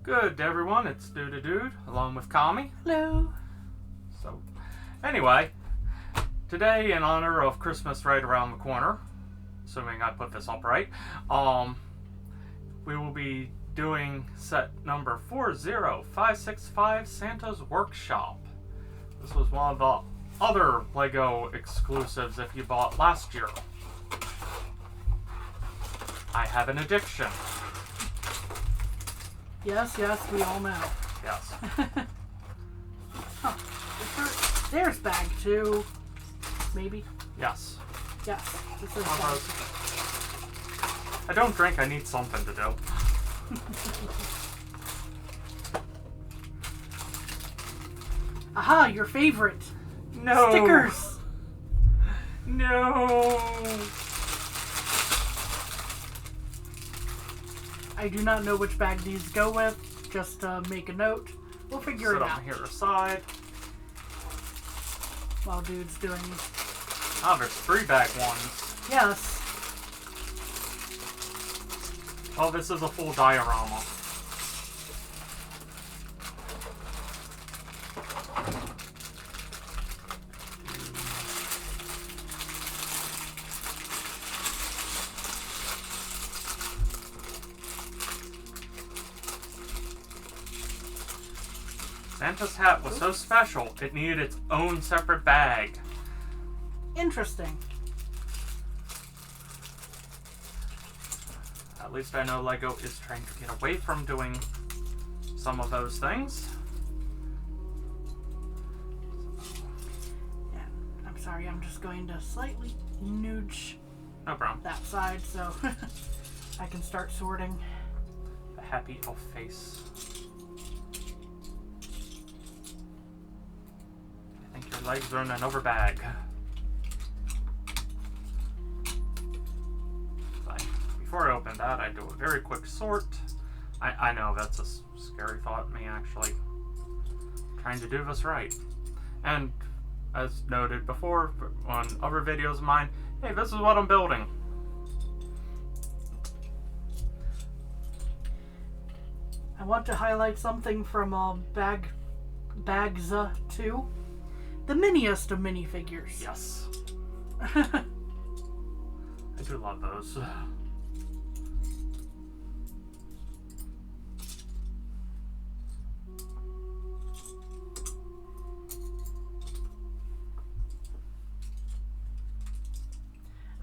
Good, everyone. It's Dude, along with Kami. Hello. So, anyway, today, in honor of Christmas right around the corner, assuming I put this up right, we will be doing set number 40565, Santa's Workshop. This was one of the other LEGO exclusives if you bought last year. I have an addiction. Yes, we all know. Yes. Oh, there's bag 2. Maybe? Yes. Yes, this is One bag of those. I don't drink, I need something to do. Aha, your favorite. No! Stickers! No! I do not know which bag these go with. Just make a note. We'll figure Sit it on out here aside. while Dude's doing... Ah, there's 3 bag ones. Yes. Oh, this is a full diorama. Santa's hat was so special, it needed its own separate bag. Interesting. At least I know LEGO is trying to get away from doing some of those things. Yeah, I'm sorry, I'm just going to slightly nudge No problem. that side so I can start sorting. The happy elf face. I think your legs are in another bag. Before I open that, I do a very quick sort. I know that's a scary thought, me actually trying to do this right. And as noted before on other videos of mine, hey, this is what I'm building. I want to highlight something from Bags 2. The miniest of minifigures. Yes. I do love those.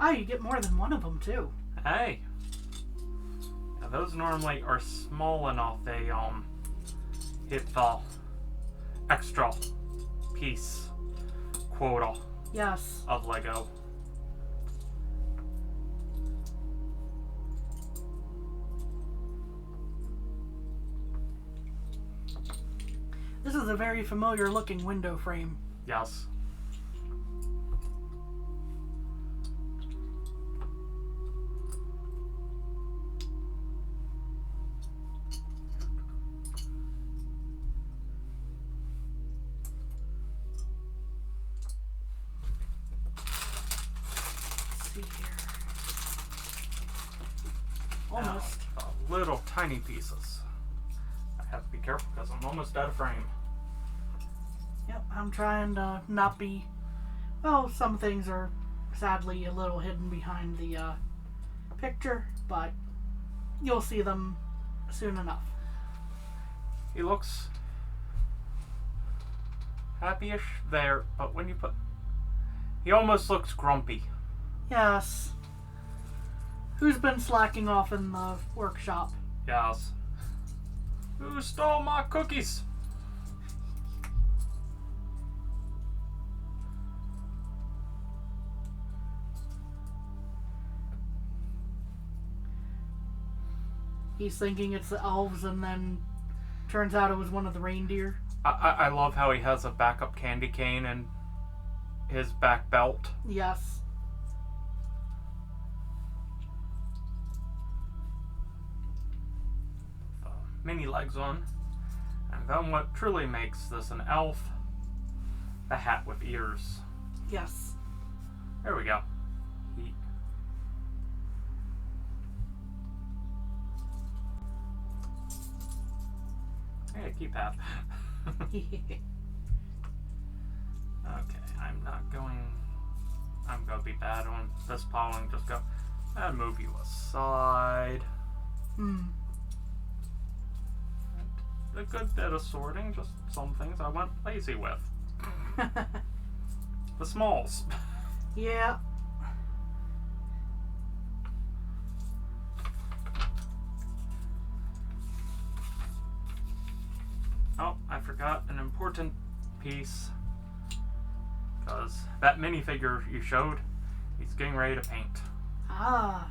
Ah, you get more than one of them too. Hey. Yeah, those normally are small enough they hit the extra piece quota Yes. of LEGO. This is a very familiar looking window frame. Yes. Let's see here. Almost. Now, the little tiny pieces. I have to be careful because I'm almost out of frame. Yep, I'm trying to not be... Well, some things are sadly a little hidden behind the picture, but you'll see them soon enough. He looks happy-ish there, but when you put... He almost looks grumpy. Yes. Who's been slacking off in the workshop? Yes. Who stole my cookies? He's thinking it's the elves, and then turns out it was one of the reindeer. I love how he has a backup candy cane and his back belt. Yes. Mini legs on. And then what truly makes this an elf, the hat with ears. Yes. There we go. He Hey, keypad. Okay, I'm gonna be bad on this polling. Just go and move you aside. A good bit of sorting, just some things I went lazy with. The smalls. Yeah. Oh, I forgot an important piece. Because that minifigure you showed, he's getting ready to paint. Ah.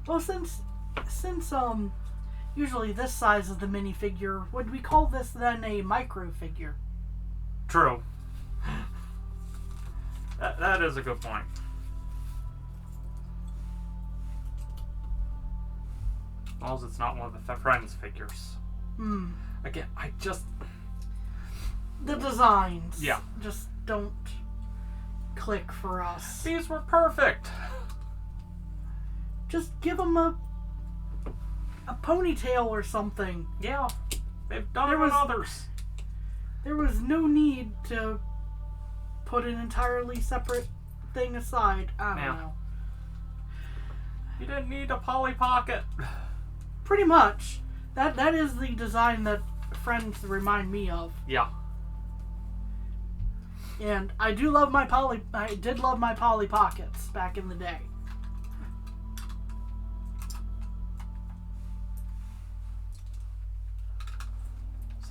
Well, since usually this size of the minifigure, would we call this then a micro figure? True. That is a good point. As long as it's not one of the Friends figures. Again, the designs. Yeah. Just don't click for us. These were perfect. Just give them a ponytail or something. Yeah. They've done it with others. There was no need to put an entirely separate thing aside. I don't know. You didn't need a Polly Pocket. Pretty much. That is the design that Friends remind me of. Yeah. And I did love my Polly Pockets back in the day.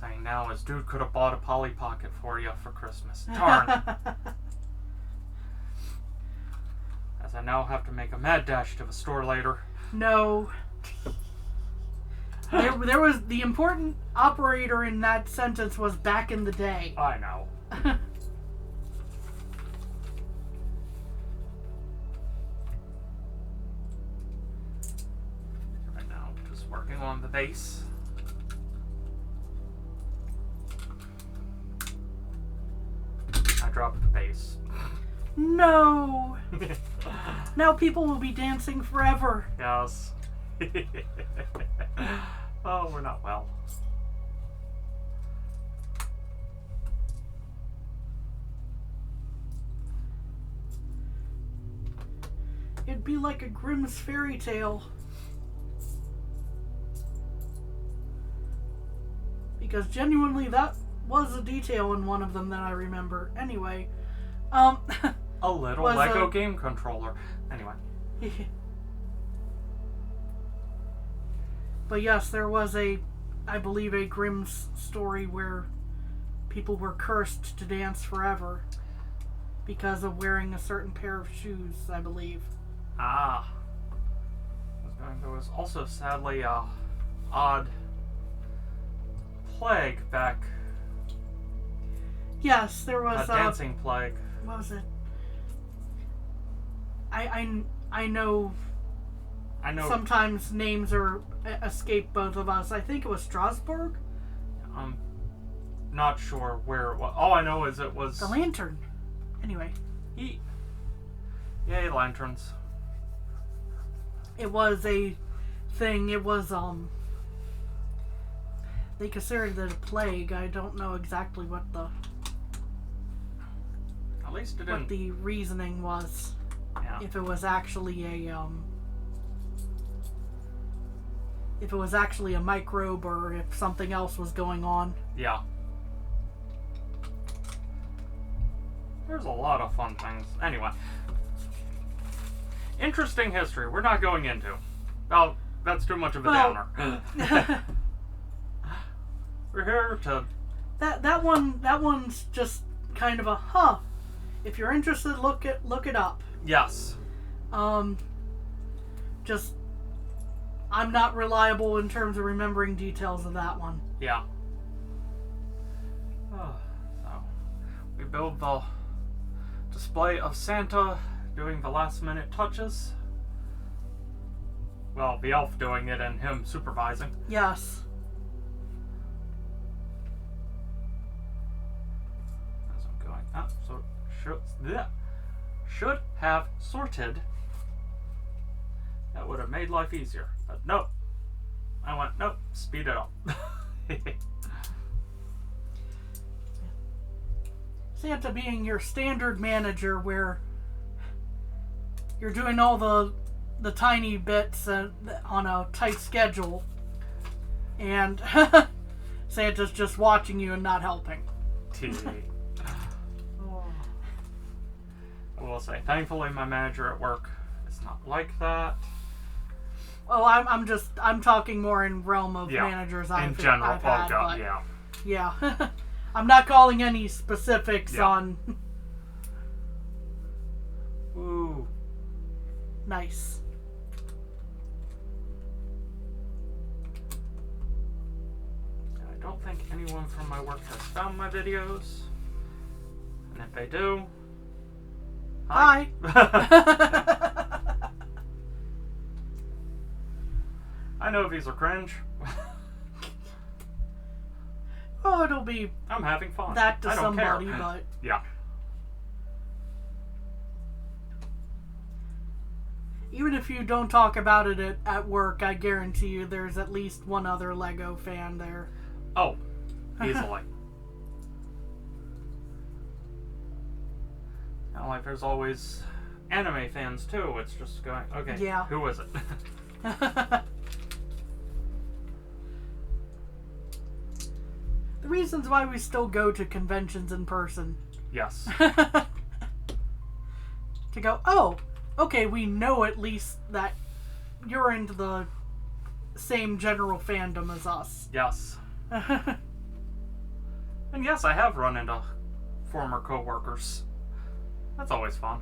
Saying now is dude could have bought a Polly Pocket for you for Christmas. Darn. As I now have to make a mad dash to the store later. No. There was the important operator in that sentence was back in the day. I know. Right now, just working on the base. I dropped the base. No. Now people will be dancing forever. Yes. Oh, we're not well. It'd be like a Grimm's fairy tale. Because genuinely that was a detail in one of them that I remember. Anyway, a little Lego game controller. Anyway. But yes, there was I believe a Grimm's story where people were cursed to dance forever because of wearing a certain pair of shoes, I believe. Ah. There was also sadly a odd plague back. Yes, there was a dancing plague. What was it? I know. Sometimes names escape both of us. I think it was Strasbourg. I'm not sure where it was. All I know is it was the lantern. Anyway. Yay, lanterns. It was a thing. It was they considered it a plague. I don't know exactly what at least it didn't. What the reasoning was. Yeah. If it was actually a microbe or if something else was going on. Yeah. There's a lot of fun things. Anyway. Interesting history we're not going into. Well, that's too much of a downer. We're here to... That one's just kind of a if you're interested, look it up. Yes. Just I'm not reliable in terms of remembering details of that one. Yeah. So we build the display of Santa doing the last minute touches. Well, the elf doing it and him supervising. Yes. As I'm going up, so should have sorted. That would have made life easier, but no. I went, nope, speed it up. Santa being your standard manager where you're doing all the tiny bits on a tight schedule, and Santa's just watching you and not helping. I will say, thankfully, my manager at work is not like that. Oh, I'm talking more in realm of managers I've had. Oh god, yeah. I'm not calling any specifics on. Ooh. Nice. I don't think anyone from my work has found my videos. And if they do, hi. I know these are cringe. Oh, it'll be I'm having fun. that to I don't somebody, care. but Yeah. even if you don't talk about it at work, I guarantee you there's at least one other Lego fan there. Oh, easily. Now, like, there's always anime fans too. It's just going, okay, Yeah. who is it? The reasons why we still go to conventions in person. Yes. To go, oh, okay, we know at least that you're into the same general fandom as us. Yes. And yes, I have run into former co-workers. That's always fun.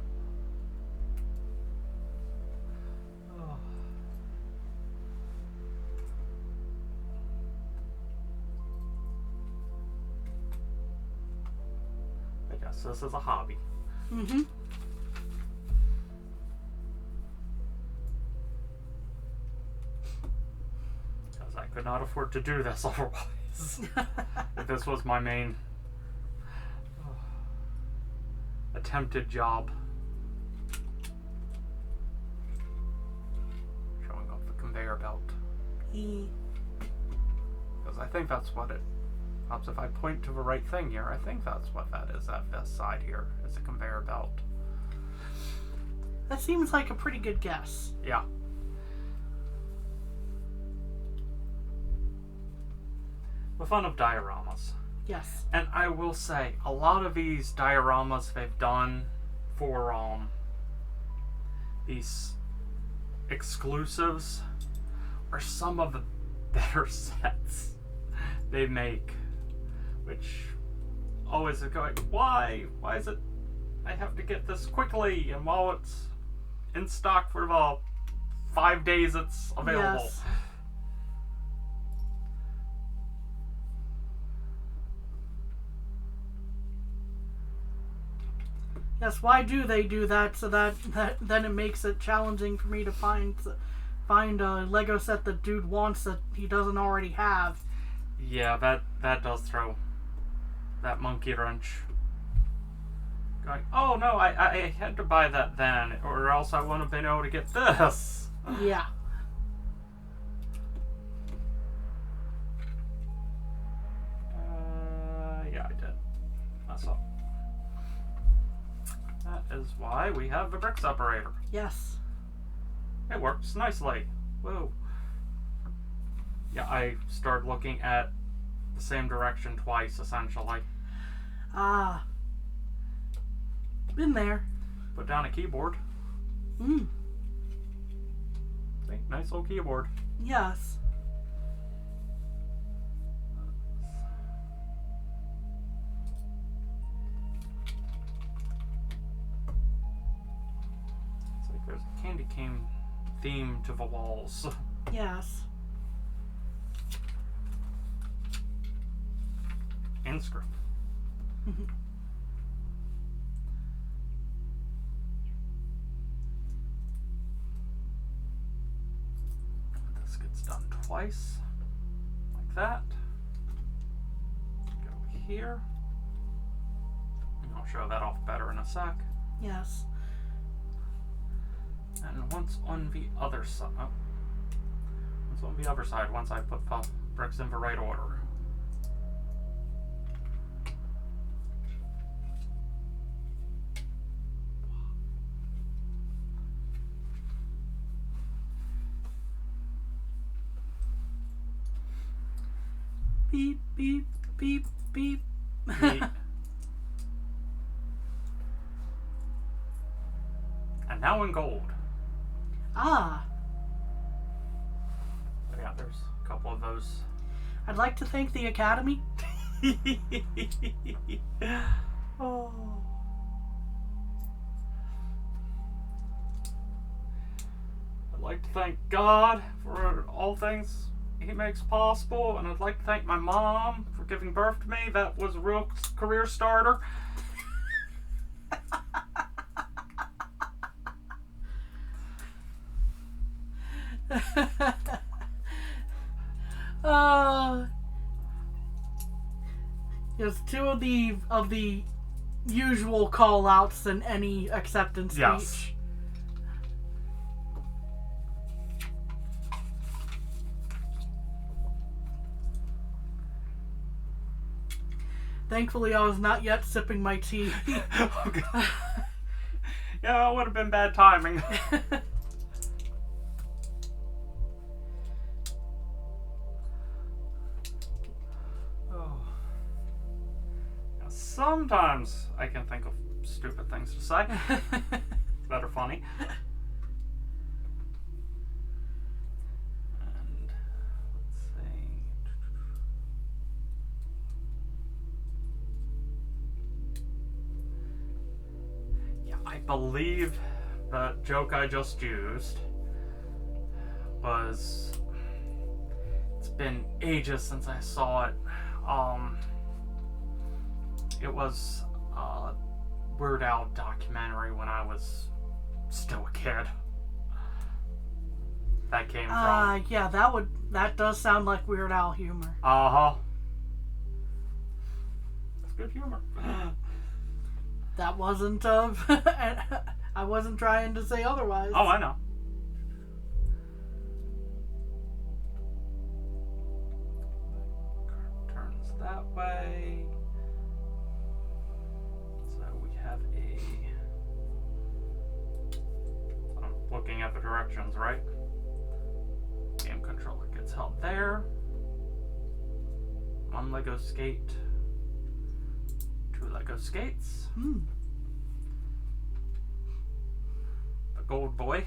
I guess this is a hobby. Mm-hmm. Because I could not afford to do this otherwise. If this was my main attempted job. Showing off the conveyor belt. Because I think that's what it... Perhaps if I point to the right thing here, I think that's what that is at this side here. It's a conveyor belt. That seems like a pretty good guess. Yeah. The fun of dioramas. Yes. And I will say, a lot of these dioramas they've done for these exclusives are some of the better sets they make. Which always is going, why? Why is it I have to get this quickly? And while it's in stock for the 5 days it's available. Yes. Yes, why do they do that? So that then it makes it challenging for me to find a Lego set that dude wants that he doesn't already have. Yeah, that does throw that monkey wrench. Going, oh no, I had to buy that then, or else I wouldn't have been able to get this. Yeah. Yeah, I did. That's all. That is why we have the brick separator. Yes. It works nicely. Whoa. Yeah, I started looking at the same direction twice, essentially. Ah. Been there. Put down a keyboard. Mm. See, nice little keyboard. Yes. It's like there's a candy cane theme to the walls. Yes. Inscript. This gets done twice, like that. Go here. And I'll show that off better in a sec. Yes. And once on the other side, once It's on the other side once I put the bricks in the right order. Beep, beep, beep, beep. Neat. And now in gold. Ah, So yeah, there's a couple of those. I'd like to thank the Academy. Oh. I'd like to thank God for all things He makes possible, and I'd like to thank my mom for giving birth to me. That was a real career starter. Yes, two of the usual call outs in any acceptance Yes. speech. Thankfully, I was not yet sipping my tea. Okay. Yeah, it would have been bad timing. Oh. Now, sometimes I can think of stupid things to say that are funny. And let's see. Yeah, I believe the joke I just used was. It's been ages since I saw it. It was a Weird Al documentary when I was still a kid. That came from. Yeah, that does sound like Weird Al humor. Uh-huh. It's good humor. That wasn't I wasn't trying to say otherwise. Oh, I know. Turns that way. So we have a. I'm looking at the directions, right? Game controller gets held there. One Lego skate. Two Lego skates. The gold boy.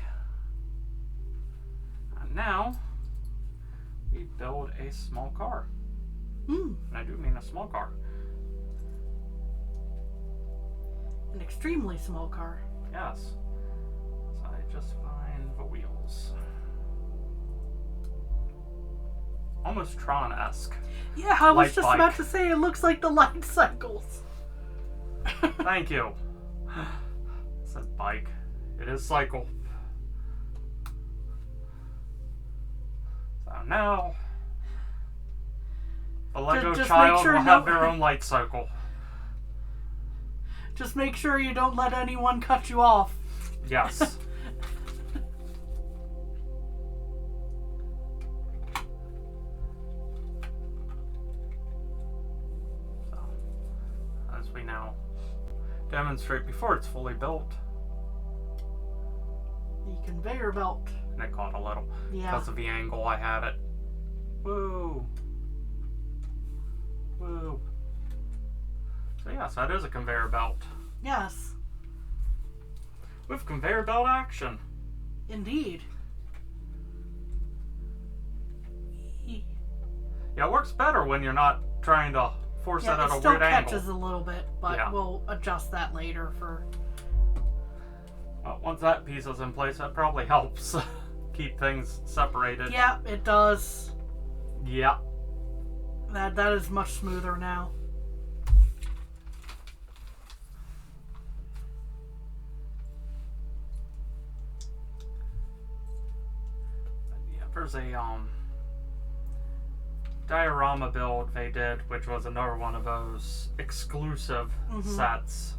And now we build a small car. And I do mean a small car. An extremely small car. Yes. So I just find the wheels. Almost Tron-esque. Yeah, I was Light just bike. about to say it looks like the light cycles. Thank you. I said bike. It is cycle. So now the Lego Just make child sure will have no- their own light cycle. Just make sure you don't let anyone cut you off. Yes. So, as we now demonstrate before it's fully built, The conveyor belt. and it caught a little Yeah. because of the angle I had it. Woo! Woo! So yes, that is a conveyor belt Yes, with conveyor belt action. indeed. Yeah, it works better when you're not trying to force it Yeah, at it a still weird catches angle. a little bit, but Yeah. we'll adjust that later for... Once that piece is in place, that probably helps keep things separated. Yeah, it does. Yeah. That is much smoother now. Yeah, there's a diorama build they did, which was another one of those exclusive sets,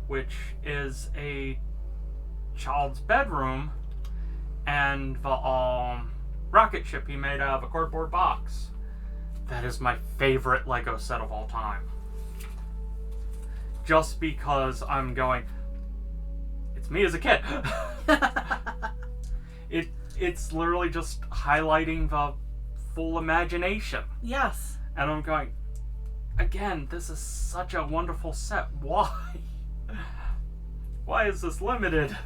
which is a child's bedroom and the rocket ship he made out of a cardboard box. That is my favorite Lego set of all time. Just because I'm going, it's me as a kid. It's literally just highlighting the full imagination. Yes. And I'm going, again, this is such a wonderful set. Why? Why is this limited?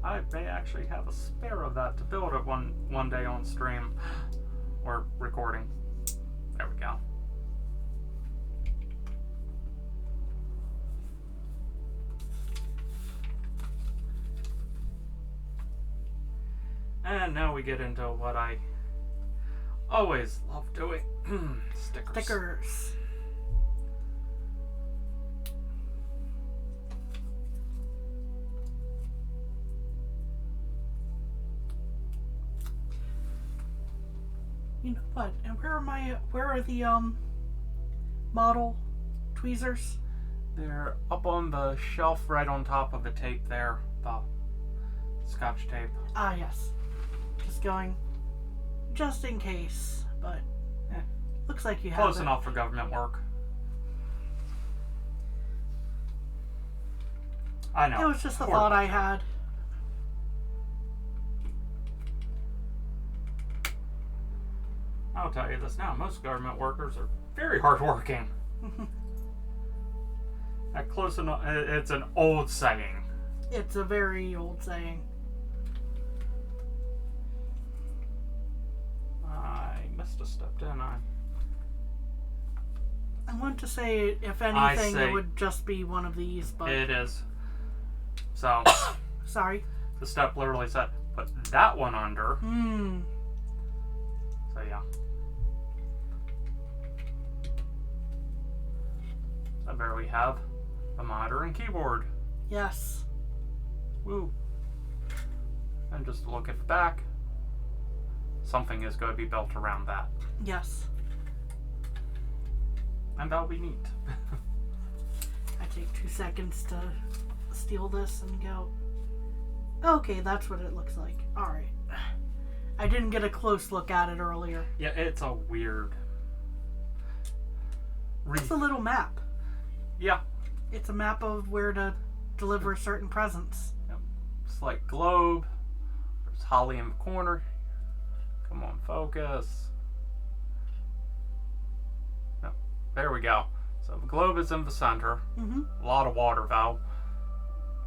I may actually have a spare of that to build it one day on stream or recording. There we go. And now we get into what I always love doing. Stickers. Stickers. You know what? And where are the model tweezers? They're up on the shelf right on top of the tape there. The Scotch tape. Ah, yes. Just going, just in case, but looks like you have Close it. enough for government work. I know. It was just a Poor thought I budget. had. I'll tell you this now. Most government workers are very hardworking. That close enough. It's an old saying. It's a very old saying. I missed a step, didn't I? I want to say, if I anything, say it would just be one of these, but It is. So, sorry. the step literally said, put that one under. Hmm. So, yeah. So, there we have the monitor and keyboard. Yes. Woo. And just to look at the back, something is going to be built around that. Yes. And that'll be neat. I take 2 seconds to steal this and go, okay, that's what it looks like. Alright. I didn't get a close look at it earlier. Yeah, it's a weird... It's a little map. Yeah. It's a map of where to deliver certain presents. It's like globe. There's Holly in the corner. Come on, focus. No, there we go. So the globe is in the center. Mm-hmm. A lot of water valve.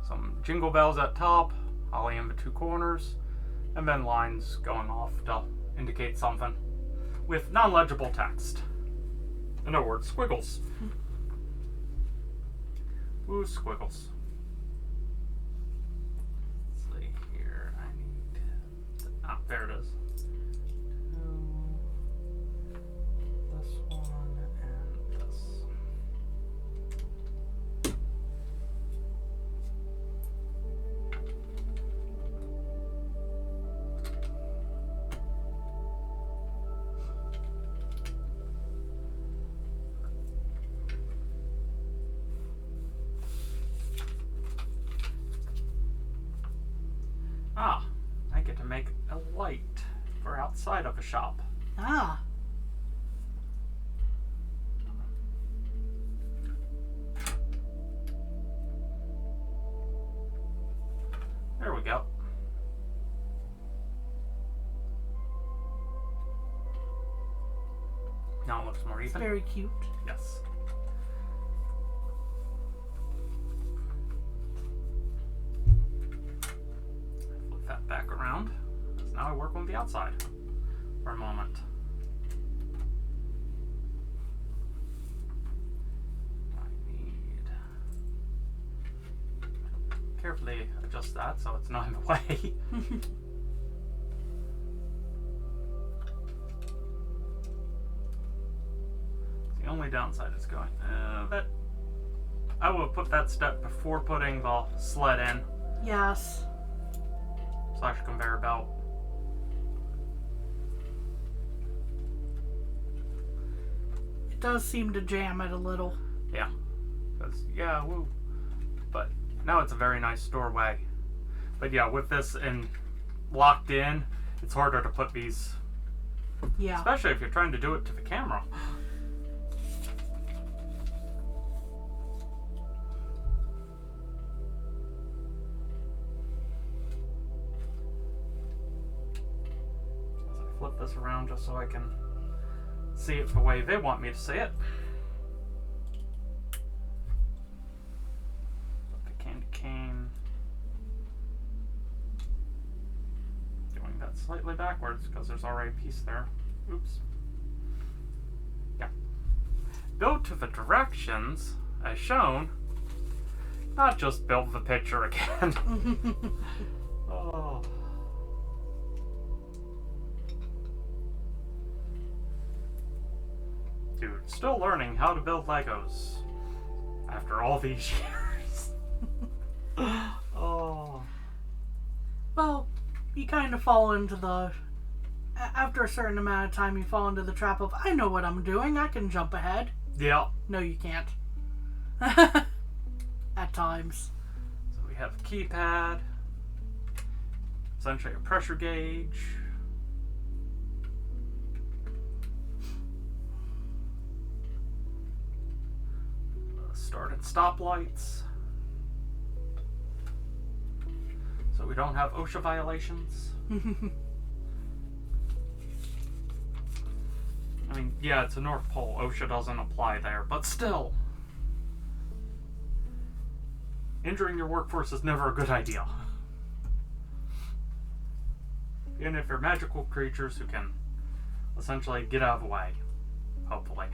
Some jingle bells at top. Holly in the 2 corners. And then lines going off to indicate something. With non-legible text. In other words, squiggles. Ooh, squiggles. Let's see here. I need... Ah, there it is. This one and this. Ah, I get to make a light for outside of a shop. Ah. There we go. Now it looks more It's even. very cute. Yes. Flip that back around. So now I work on the outside for a moment. I need to carefully adjust that so it's not in the way. The only downside is going, that I will put that step before putting the sled in Yes. / conveyor belt. It does seem to jam it a little. Yeah. Because, yeah, woo. But now it's a very nice doorway. But yeah, with this locked in, it's harder to put these, Yeah. especially if you're trying to do it to the camera. As I flip this around just so I can see it the way they want me to see it. Put the candy cane. Doing that slightly backwards because there's already a piece there. Oops. Yeah. Go to the directions as shown, not just build the picture again. Oh. Dude, still learning how to build Legos after all these years. Oh. Well, you kind of fall into after a certain amount of time, you fall into the trap of, I know what I'm doing, I can jump ahead. Yeah. No, you can't. At times. So we have a keypad, essentially a pressure gauge. Start and stop lights. So we don't have OSHA violations. I mean, yeah, it's a North Pole. OSHA doesn't apply there, but still. Injuring your workforce is never a good idea. Even if you're magical creatures who can essentially get out of the way. Hopefully.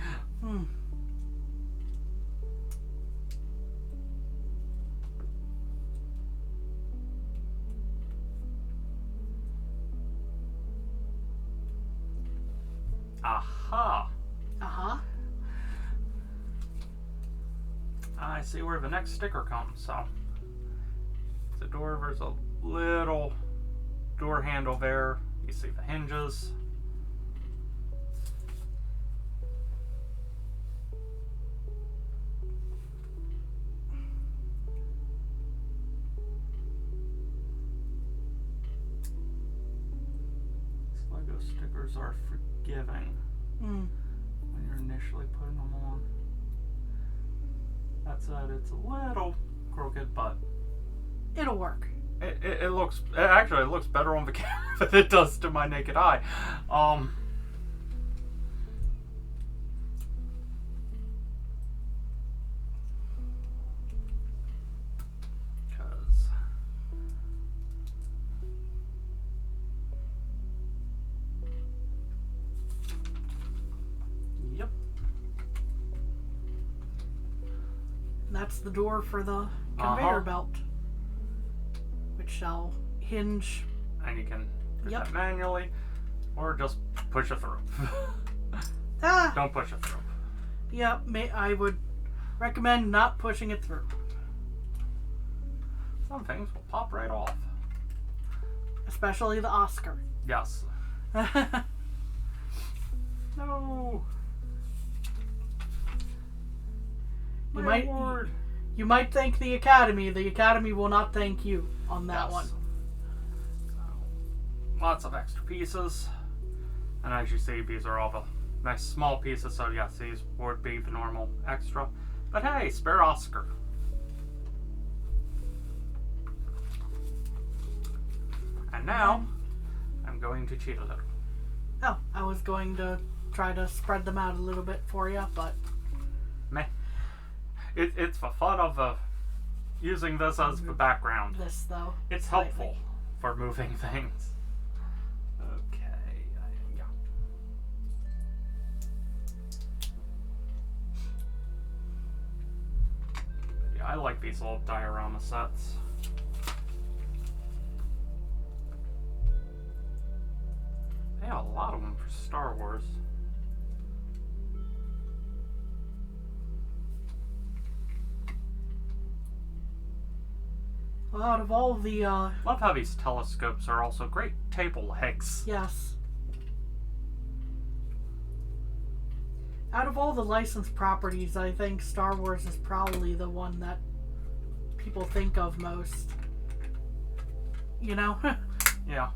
Aha! Uh-huh. I see where the next sticker comes, so. The door, there's a little door handle there. You see the hinges. These Lego stickers are forgiving when you're initially putting them on. That said, it's a little crooked, but It'll work. it looks actually it looks better on the camera than it does to my naked eye. Because yep. That's the door for the conveyor belt, which shall hinge. And you can push Yep. that manually, or just push it through. Ah, Don't push it through. yeah, I would recommend not pushing it through. Some things will pop right off. Especially the Oscar. Yes. No. You My might- award. You might thank the Academy. The Academy will not thank you on that Yes. one. So, lots of extra pieces. And as you see, these are all the nice small pieces. So yes, these would be the normal extra. But hey, spare Oscar. And now, I'm going to cheat a little. Oh, I was going to try to spread them out a little bit for you, but Meh. It's the fun of using this as the background. this, though. It's slightly. helpful for moving things. Okay, yeah. Yeah, I like these little diorama sets. They have a lot of them for Star Wars. Well, out of all the, Love how these telescopes are also great table legs. yes. Out of all the licensed properties, I think Star Wars is probably the one that people people think of most. You know? Yeah.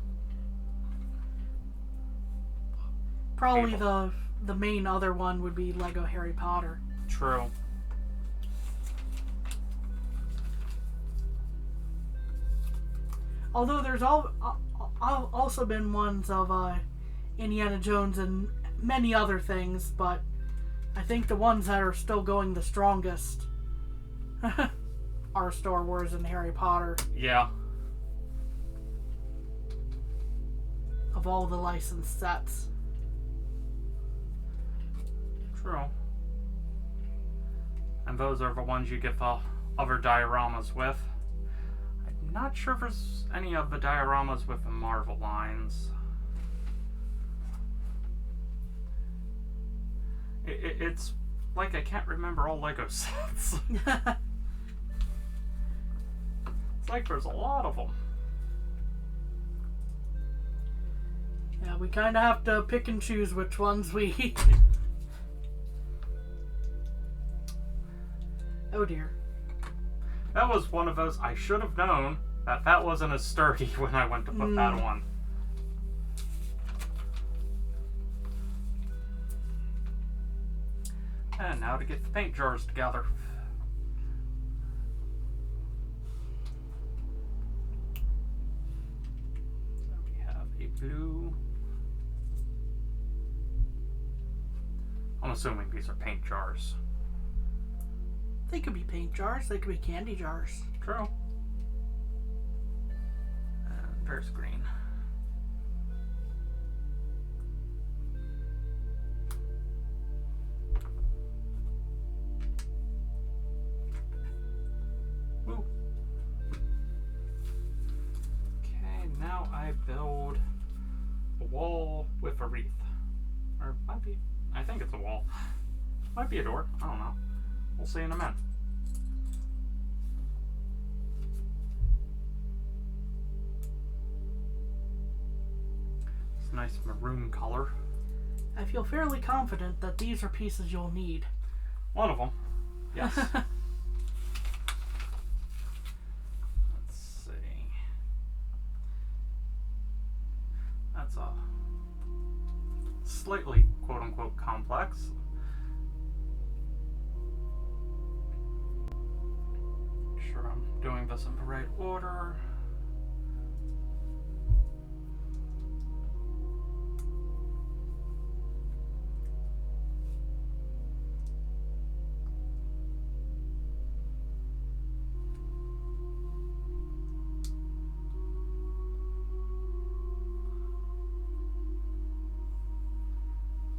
Probably People. the main other one would be Lego Harry Potter. True. Although there's also been ones of Indiana Jones and many other things, but I think the ones that are still going the strongest are Star Wars and Harry Potter Yeah. of all the licensed sets. True. And those are the ones you get the other dioramas with. I'm not sure if there's any of the dioramas with the Marvel lines. It's like I can't remember all Lego sets. It's like there's a lot of them. Yeah, we kind of have to pick and choose which ones we... Oh dear. That was one of those, I should have known that wasn't as sturdy when I went to put that on. And now to get the paint jars together. So we have a blue. I'm assuming these are paint jars. They could be paint jars, they could be candy jars. True. And there's green. Woo. Okay, now I build a wall with a wreath. Or might be, I think it's a wall. Might be a door, I don't know. We'll see in a minute. It's a nice maroon color. I feel fairly confident that these are pieces you'll need. One of them. Yes. Let's see. That's a slightly quote-unquote complex. Sure I'm doing this in the right order.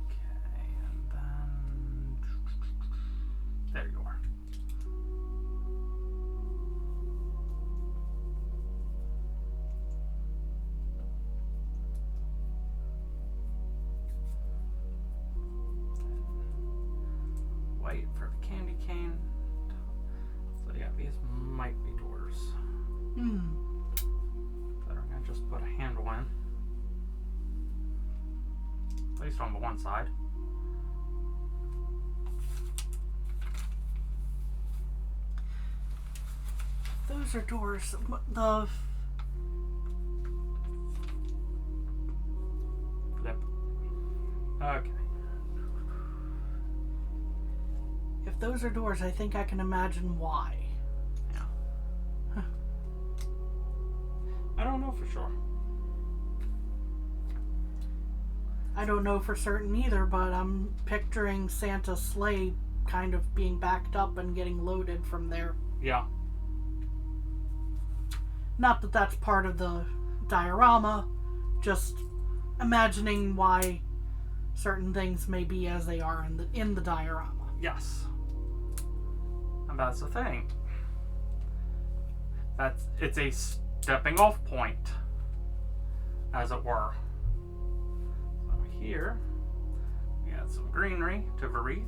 Okay, and then there you are. White for the candy cane. So yeah, these might be doors. But I'm gonna just put a handle in. At least on the one side. Those are doors. Flip. Okay. If those are doors, I think I can imagine why. Yeah. I don't know for sure. I don't know for certain either, but I'm picturing Santa's sleigh kind of being backed up and getting loaded from there. Yeah. Not that that's part of the diorama, just imagining why certain things may be as they are in the diorama. Yes. And that's the thing. It's a stepping off point, as it were. So here we add some greenery to the wreath.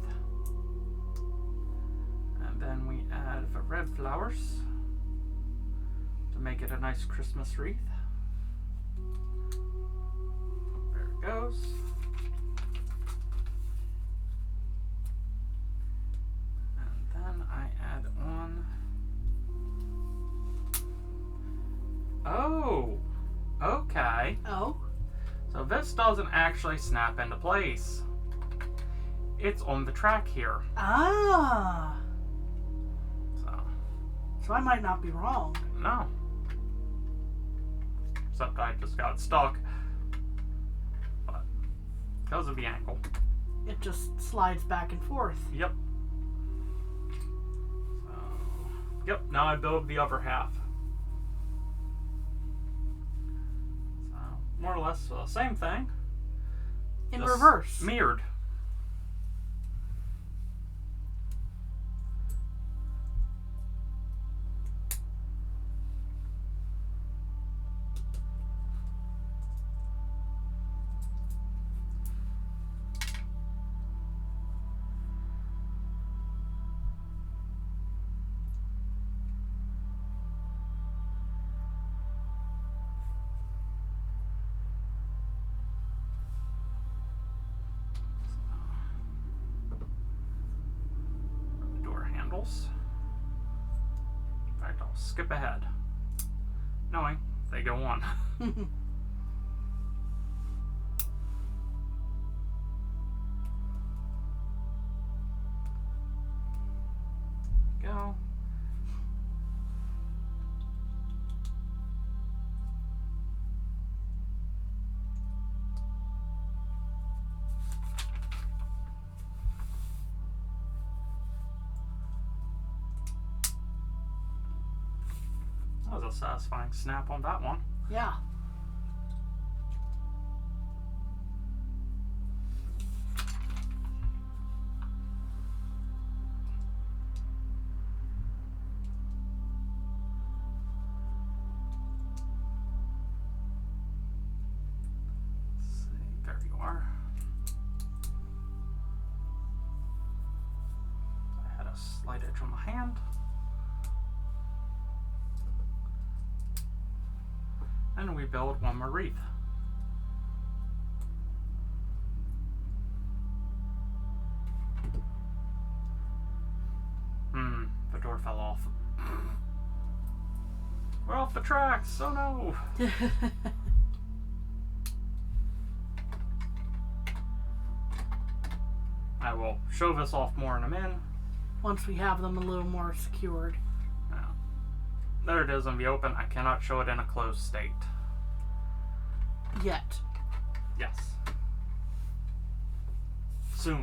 And then we add the red flowers to make it a nice Christmas wreath. There it goes. And then I add on Oh, okay. Oh? So this doesn't actually snap into place. It's on the track here. Ah. So, So I might not be wrong. no. Except I just got stuck. But because of the angle. It just slides back and forth. Yep. So, yep, now I build the upper half. So, more or less the same thing. In just reverse. Mirrored. Door handles. In fact, I'll skip ahead, knowing they go on. Go. That was a satisfying snap on that one. Yeah. Let's see, there you are. I had a slight edge on my hand. And we build one more wreath. The door fell off. We're off the tracks, oh no! I will show this off more in a minute. Once we have them a little more secured. Now, there it is in the open. I cannot show it in a closed state. Yet. Yes. Soon.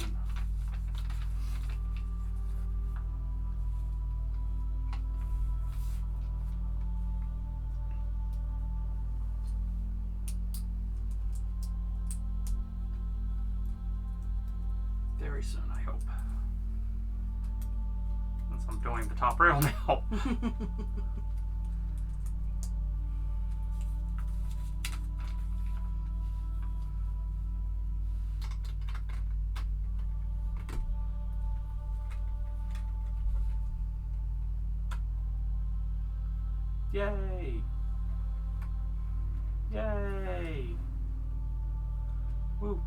Very soon, I hope. Since I'm doing the top rail now. Yay! Yay! Woo!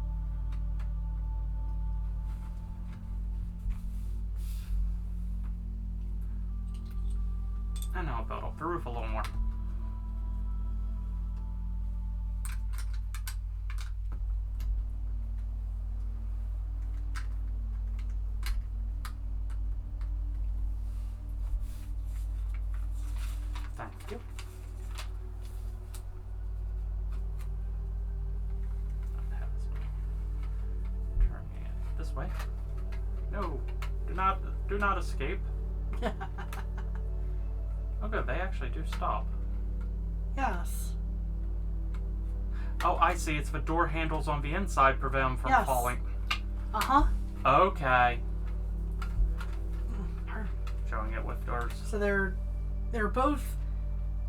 And now I'll build up the roof a little more. Thank you. That has me. Turn me this way. No, do not escape. Oh good, they actually do stop. Yes. Oh, I see. It's the door handles on the inside prevent them from Yes. falling. Uh-huh. Okay. Pardon. Showing it with doors. So they're both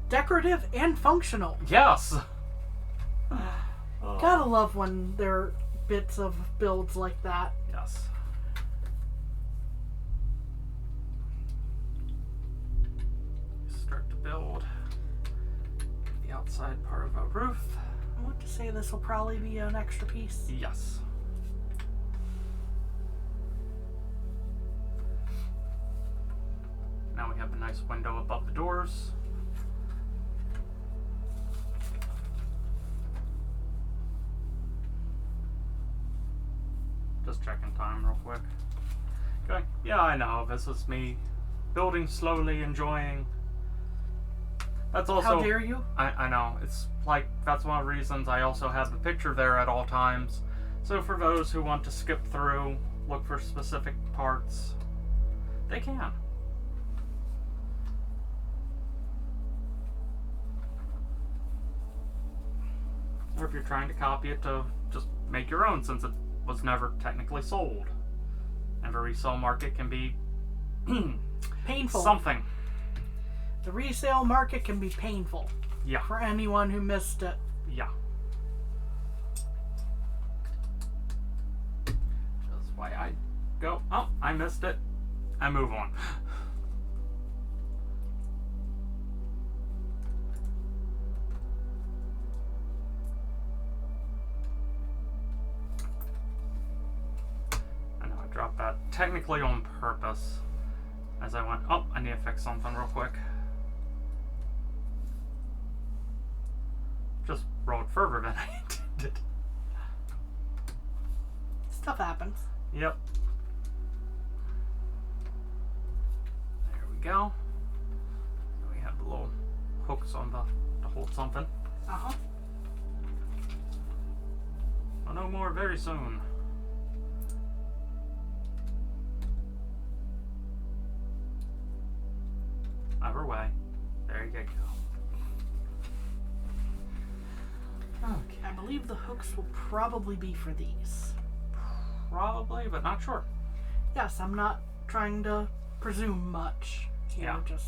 decorative and functional. Yes. Gotta love when there are bits of builds like that. Yes. Start to build the outside part of a roof. I want to say this will probably be an extra piece. Yes. Now we have a nice window above the doors. Just checking time real quick. Okay, yeah, I know. This is me building slowly, enjoying. That's also. How dare you? I know. It's like, that's one of the reasons I also have the picture there at all times. So for those who want to skip through, look for specific parts, they can. Or if you're trying to copy it, to just make your own, since it was never technically sold. And the resale market can be Painful. something. The resale market can be painful Yeah. for anyone who missed it. Yeah. Just why I go, oh, I missed it. I move on. I know I dropped that technically on purpose as I went, oh, I need to fix something real quick. Just rolled further than I intended. Stuff happens. Yep. There we go. We have the little hooks on to hold something. Uh-huh. I'll know more very soon. Either way, there you go. Okay. I believe the hooks will probably be for these. Probably, but not sure. Yes, I'm not trying to presume much. Here, Yeah. just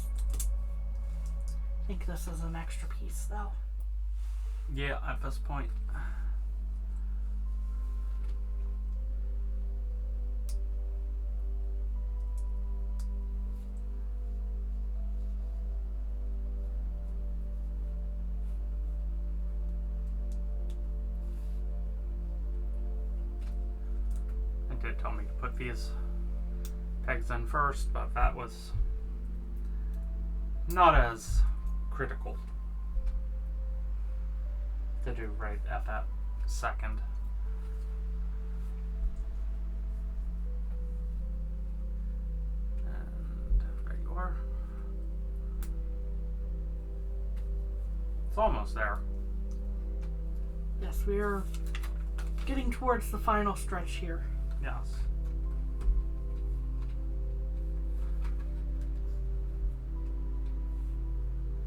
think this is an extra piece, though. Yeah, at this point. It did tell me to put these pegs in first, but that was not as critical to do right at that second. And there you are. It's almost there. Yes, we are getting towards the final stretch here. Yes.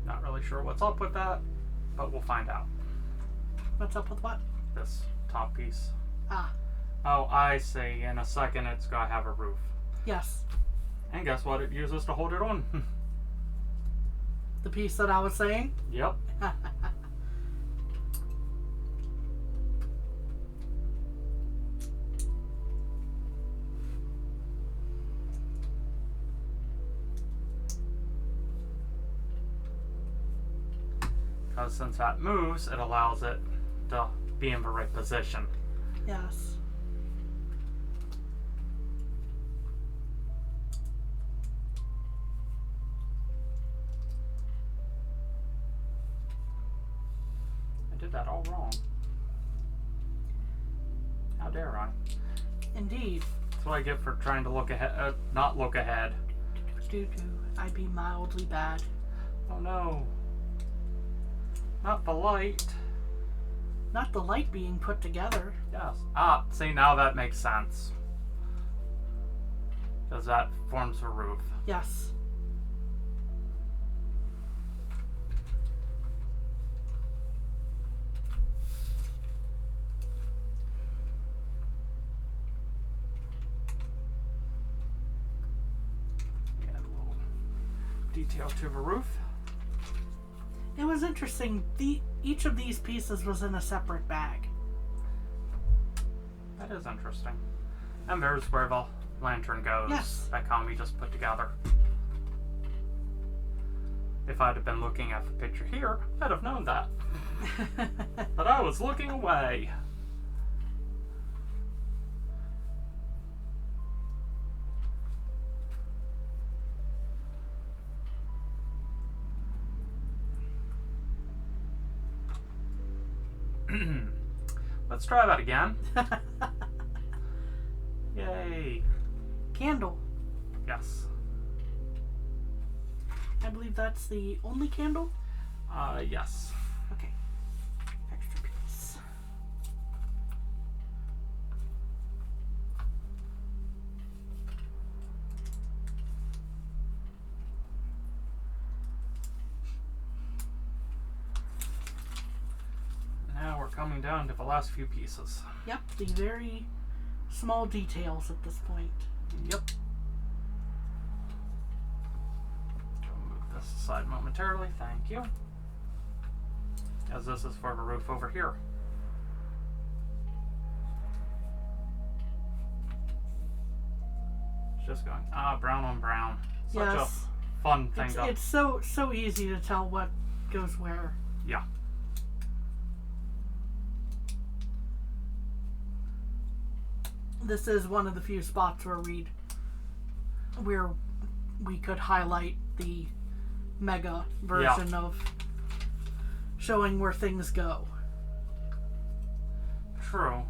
Not really sure what's up with that, but we'll find out. What's up with what? This top piece. Ah, Oh, I see. In a second, it's gonna have a roof. yes. And guess what? It uses to hold it on. The piece that I was saying? Yep. Because since that moves, it allows it to be in the right position. Yes. I did that all wrong. How dare I? Indeed. That's what I get for trying to look ahead, not look ahead. I'd be mildly bad. Oh no. Not the light. Not the light being put together. Yes. Ah, see, now that makes sense. Because that forms the roof. Yes. Yeah, a little detail to the roof. It was interesting. Each of these pieces was in a separate bag. That is interesting. And there's where the lantern goes. Yes. That Kami just put together. If I'd have been looking at the picture here, I'd have known that. But I was looking away. Let's try that again. Yay. Candle. Yes. I believe that's the only candle. Yes. Okay. Extra piece. Now we're coming down to the last few pieces. Yep, the very small details at this point. Yep. I'll move this aside momentarily. Thank you. As this is for the roof over here. It's just going, brown on brown. Such Yes. a fun thing to... It's so easy to tell what goes where. Yeah. This is one of the few spots where we could highlight the mega version of showing where things go. True.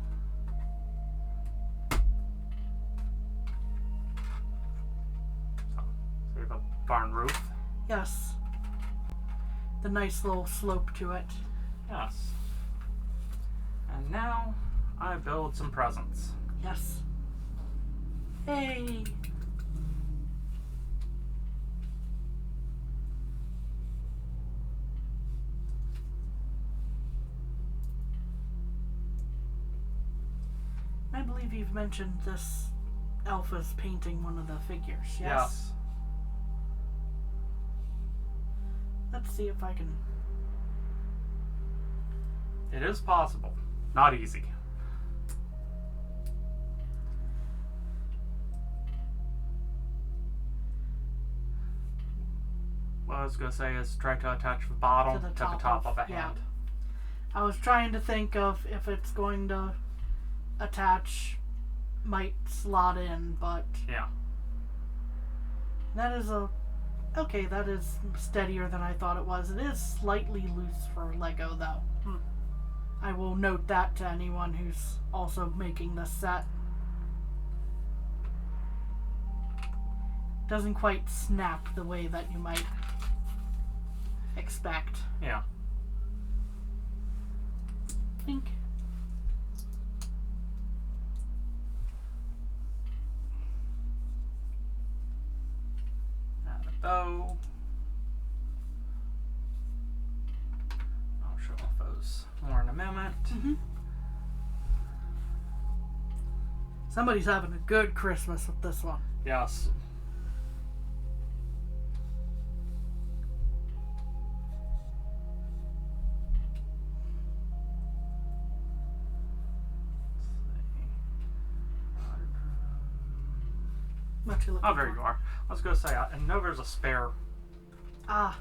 So, we have a barn roof. Yes. The nice little slope to it. Yes. And now I build some presents. Yes. Hey. I believe you've mentioned this Alpha's painting one of the figures, yes? Yes. Let's see if I can... It is possible. Not easy. What I was going to say is try to attach the bottom to the top of a hand. I was trying to think of if it's going to attach, might slot in, but Yeah. that is okay, that is steadier than I thought it was. It is slightly loose for Lego though. I will note that to anyone who's also making this set. Doesn't quite snap the way that you might expect. Yeah. Think. Add a bow. I'll show off those more in a moment. Somebody's having a good Christmas with this one. Yes. What you looking Oh, there for? you are. I was going to say, I know there's a spare Ah,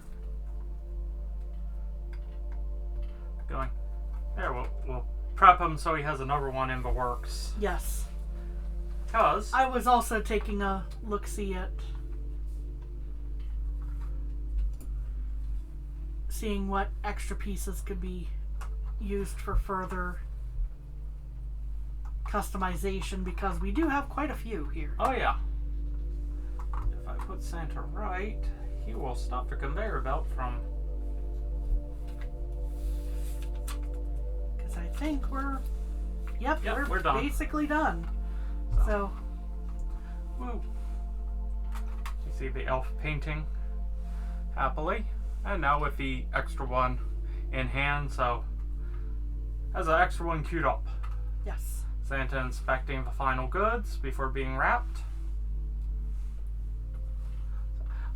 going. There, we'll prep him so he has another one in the works. yes. Because, I was also taking a look-see at seeing what extra pieces could be used for further customization because we do have quite a few here. oh yeah. If I put Santa right, he will stop the conveyor belt from... Because I think we're we're done. basically done. So, Woo. You see the elf painting happily. And now with the extra one in hand, so has an extra one queued up. yes. Santa inspecting the final goods before being wrapped.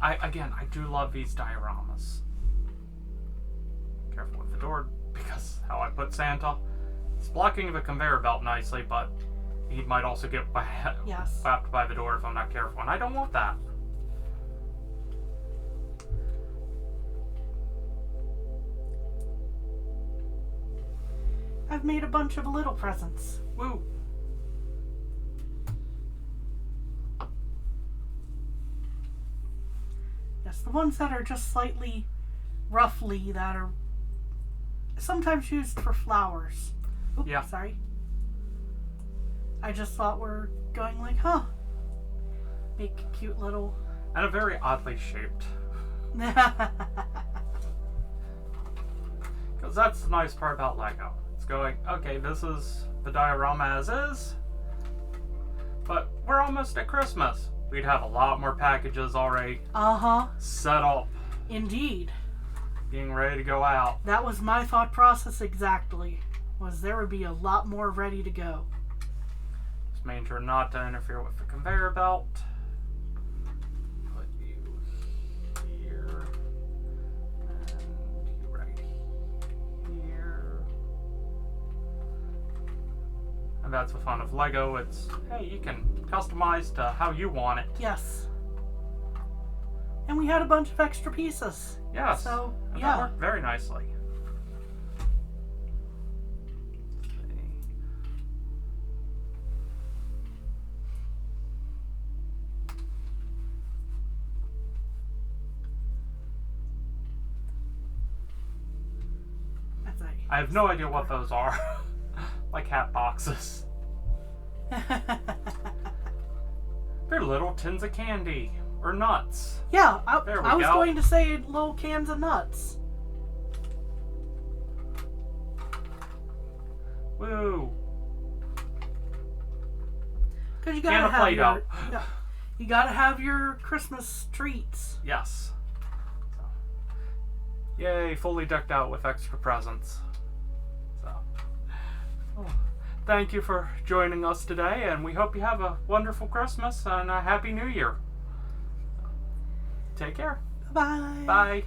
I do love these dioramas. Careful with the door, because how I put Santa. It's blocking the conveyor belt nicely, but he might also get Yes. whapped by the door if I'm not careful, and I don't want that. I've made a bunch of little presents. Woo! Yes, the ones that are just slightly roughly that are sometimes used for flowers. Oops, Yeah. sorry. I just thought were going like, make a cute little. And a very oddly shaped. Because that's the nice part about Lego. It's going, okay, this is the diorama as is, but we're almost at Christmas. We'd have a lot more packages already set up. Indeed. Being ready to go out. That was my thought process exactly. Was there would be a lot more ready to go. Just making sure not to interfere with the conveyor belt. Put you here. And you right here. And that's the fun of Lego. It's, hey, you can customize to how you want it. Yes. And we had a bunch of extra pieces. Yes. So, and yeah. that worked very nicely. I have no idea what those are. Like hat boxes. They're little tins of candy. Or nuts. Yeah, There we I was go. going to say little cans of nuts. Woo. Because you Can gotta of have Play-Doh. you gotta have your Christmas treats. Yes. So. Yay, fully decked out with extra presents. So. Oh. Thank you for joining us today, and we hope you have a wonderful Christmas and a Happy New Year. Take care. Bye. Bye.